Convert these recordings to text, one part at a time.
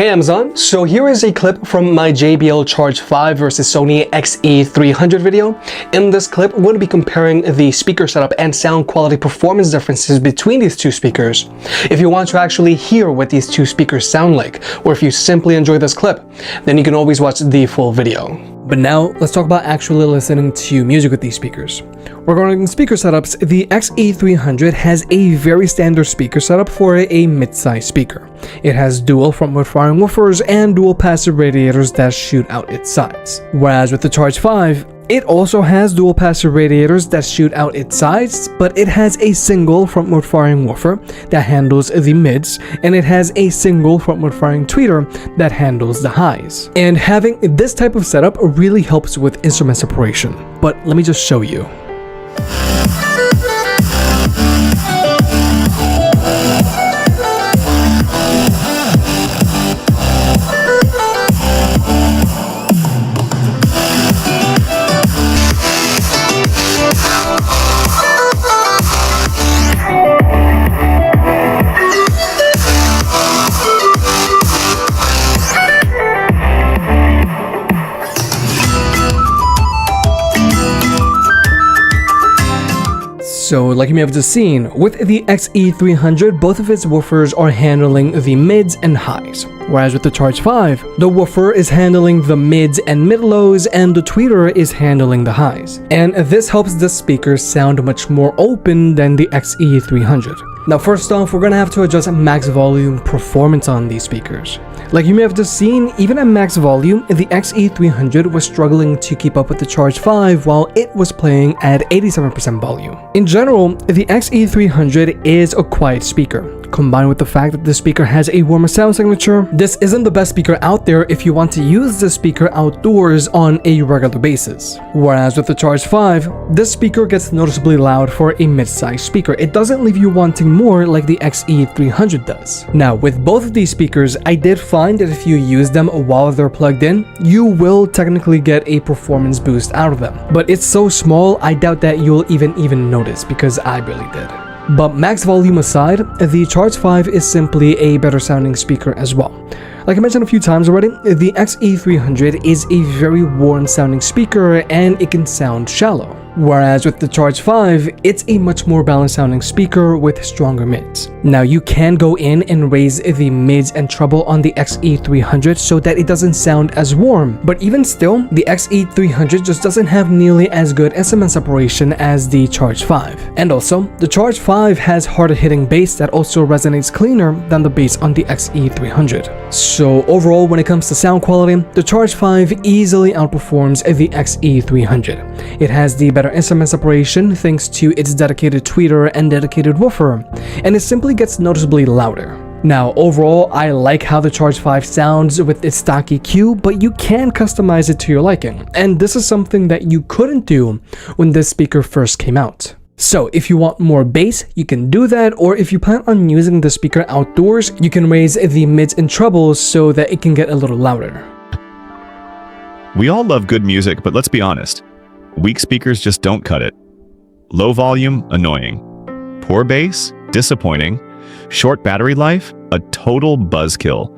Hey Amazon, so here is a clip from my JBL Charge 5 versus Sony XE300 video. In this clip, we're going to be comparing the speaker setup and sound quality performance differences between these two speakers. If you want to actually hear what these two speakers sound like, or if you simply enjoy this clip, then you can always watch the full video. But now, let's talk about actually listening to music with these speakers. Regarding speaker setups, the XE300 has a very standard speaker setup for a mid-size speaker. It has dual frontward firing woofers and dual passive radiators that shoot out its sides. Whereas with the Charge 5, it also has dual passive radiators that shoot out its sides, but it has a single frontward firing woofer that handles the mids, and it has a single frontward firing tweeter that handles the highs. And having this type of setup really helps with instrument separation. But let me just show you. So like you may have just seen, with the XE300, both of its woofers are handling the mids and highs. Whereas with the Charge 5, the woofer is handling the mids and mid-lows and the tweeter is handling the highs. And this helps the speaker sound much more open than the XE300. Now first off, we're gonna have to adjust max volume performance on these speakers. Like you may have just seen, even at max volume, the XE300 was struggling to keep up with the Charge 5 while it was playing at 87% volume. In general, the XE300 is a quiet speaker. Combined with the fact that the speaker has a warmer sound signature, this isn't the best speaker out there if you want to use this speaker outdoors on a regular basis. Whereas with the Charge 5, this speaker gets noticeably loud for a mid-sized speaker. It doesn't leave you wanting more like the XE300 does. Now, with both of these speakers, I did find that if you use them while they're plugged in, you will technically get a performance boost out of them. But it's so small, I doubt that you'll even notice, because I really did. But max volume aside, the Charge 5 is simply a better sounding speaker as well. Like I mentioned a few times already, the XE300 is a very warm sounding speaker and it can sound shallow. Whereas with the Charge 5, it's a much more balanced sounding speaker with stronger mids. Now you can go in and raise the mids and treble on the XE300 so that it doesn't sound as warm, but even still, the XE300 just doesn't have nearly as good instrument separation as the Charge 5. And also, the Charge 5 has harder hitting bass that also resonates cleaner than the bass on the XE300. So overall, when it comes to sound quality, the Charge 5 easily outperforms the XE300. It has the better instrument separation thanks to its dedicated tweeter and dedicated woofer, and it simply gets noticeably louder. Now, overall, I like how the Charge 5 sounds with its stock EQ, but you can customize it to your liking, and this is something that you couldn't do when this speaker first came out. So if you want more bass, you can do that, or if you plan on using the speaker outdoors, you can raise the mids and trebles so that it can get a little louder. We all love good music, but let's be honest. Weak speakers just don't cut it. Low volume, annoying. Poor bass, disappointing. Short battery life, a total buzzkill.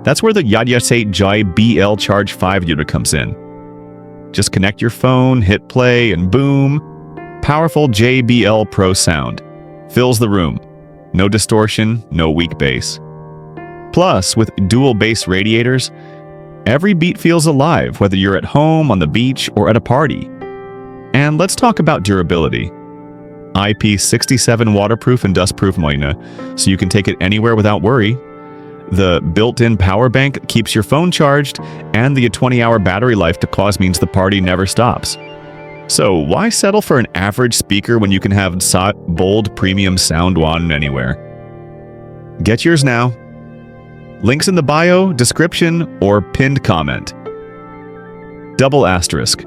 That's where the JBL Charge 5 unit comes in. Just connect your phone, hit play, and boom. Powerful JBL Pro Sound. Fills the room. No distortion, no weak bass. Plus, with dual bass radiators, every beat feels alive, whether you're at home, on the beach, or at a party. And let's talk about durability. IP67 Waterproof and Dustproof moina, so you can take it anywhere without worry. The built-in power bank keeps your phone charged, and the 20-hour battery life to clause means the party never stops. So why settle for an average speaker when you can have bold premium sound on anywhere? Get yours now. Links in the bio, description, or pinned comment. Double asterisk.